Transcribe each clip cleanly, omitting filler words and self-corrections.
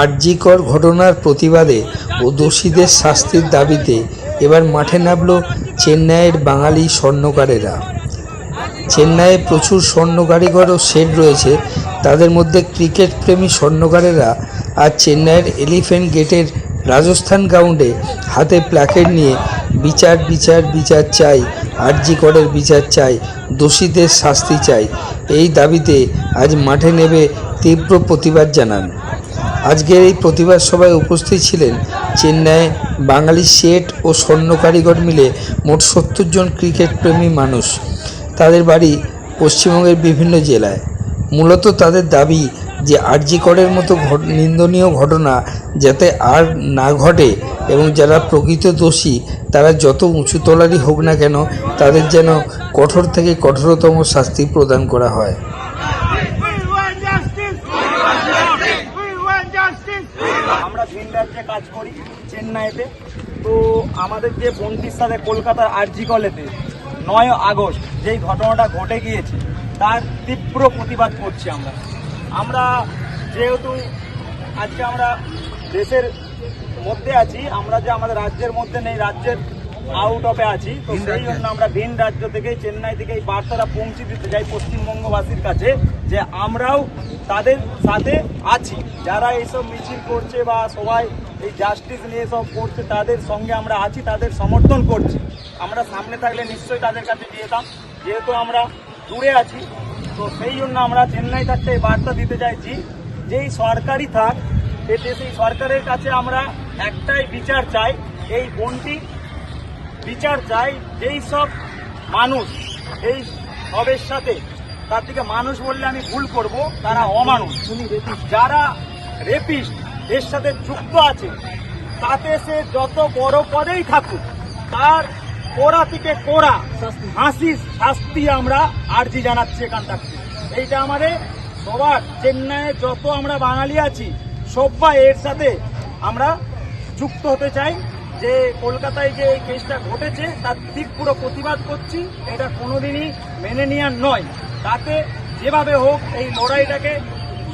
আরজিকর ঘটনার প্রতিবাদে ও দোষীদের শাস্তির দাবিতে এবার মাঠে নামল চেন্নাইয়ের বাঙালি স্বর্ণকারেরা। চেন্নাইয়ে প্রচুর স্বর্ণ কারিগর ও শেড রয়েছে, তাদের মধ্যে ক্রিকেট প্রেমী স্বর্ণকারেরা আজ চেন্নাইয়ের এলিফ্যান্ট গেটের রাজস্থান গ্রাউন্ডে হাতে প্ল্যাকেট নিয়ে বিচার বিচার বিচার চাই, আরজিকরের বিচার চাই, দোষীদের শাস্তি চাই, এই দাবিতে আজ মাঠে নেমে তীব্র প্রতিবাদ জানান। আজকের এই প্রতিবাদ সভায় উপস্থিত ছিলেন চেন্নাই বাঙালি শেঠ ও স্বর্ণ কারিগর মিলে মোট 70 জন ক্রিকেট প্রেমী মানুষ। তাদের বাড়ি পশ্চিমবঙ্গের বিভিন্ন জেলায়। মূলত তাদের দাবি যে আরজিকরের মতো নিন্দনীয় ঘটনা যাতে আর না ঘটে এবং যারা প্রকৃত দোষী তারা যত উঁচু তলারই হোক না কেন তাদের যেন কঠোর থেকে কঠোরতম শাস্তি প্রদান করা হয়। আমরা ভিন রাজ্যে কাজ করি চেন্নাইতে, তো আমাদের যে বন্টির সাথে কলকাতার আরজিকরেতে 9 আগস্ট যেই ঘটনাটা ঘটে গিয়েছে তার তীব্র প্রতিবাদ করছি আমরা যেহেতু আজকে আমরা দেশের মধ্যে আছি, আমরা যে আমাদের রাজ্যের মধ্যে নেই, রাজ্যের আউট অফে আছি, তো সেই জন্য আমরা ভিন রাজ্য থেকে চেন্নাই থেকে এই বার্তাটা পৌঁছে দিতে চাই পশ্চিমবঙ্গবাসীর কাছে যে আমরাও তাদের সাথে আছি। যারা এইসব মিছিল করছে বা সবাই এই জাস্টিস নিয়ে সব করছে তাদের সঙ্গে আমরা আছি, তাদের সমর্থন করছি। আমরা সামনে থাকলে নিশ্চয়ই তাদের কাছে যেতাম, যেহেতু আমরা দূরে আছি, তো সেই জন্য আমরা চেন্নাই থাকতে এই বার্তা দিতে চাইছি যেই সরকারই থাক এতে সেই সরকারের কাছে আমরা একটাই বিচার চাই, এই বন্টি বিচার চাই। যেই সব মানুষ এই সবের সাথে, তার থেকে মানুষ বললে আমি ভুল করব, তারা অমানুষ, যারা রেপিস্ট এর সাথে যুক্ত আছে তাতে সে যত বড় পদেই থাকুক তার কোড়া থেকে কোড়া ফাঁসির শাস্তি আমরা আর্জি জানাচ্ছি এখান থেকে। এইটা আমাদের সবার চেন্নাইয়ে যত আমরা বাঙালি আছি সবাই এর সাথে আমরা যুক্ত হতে চাই। যে কলকাতায় যে এই কেসটা ঘটেছে তার তীব্র প্রতিবাদ করছি, এটা কোনোদিনই মেনে নেওয়ার নয়। তাতে যেভাবে হোক এই লড়াইটাকে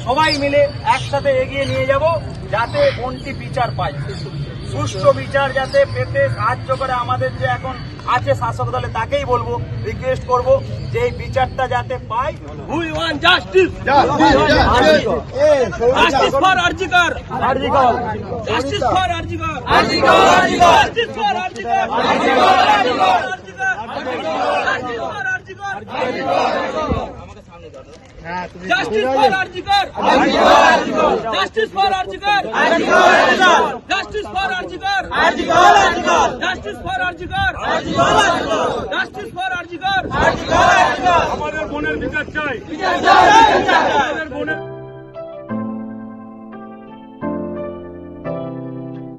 সবাই মিলে একসাথে এগিয়ে নিয়ে যাব যাতে বন্টি বিচার পায়, সুষ্ঠু বিচার যাতে পেতে সাহায্য করে। আমাদের যে এখন আছে শাসক দলে তাকেই বলবো, রিকোয়েস্ট করব যে এই বিচারটা যাতে পায়। We want justice, justice for RG Kar, RG Kar, justice for RG Kar, RG Kar, justice for RG Kar, RG Kar, justice for RG Kar, Justice for Arjikar! Justice for Arjikar! Justice for Arjikar! Justice for Arjikar! Justice for Arjikar! আমাদের বোনের বিচার চাই।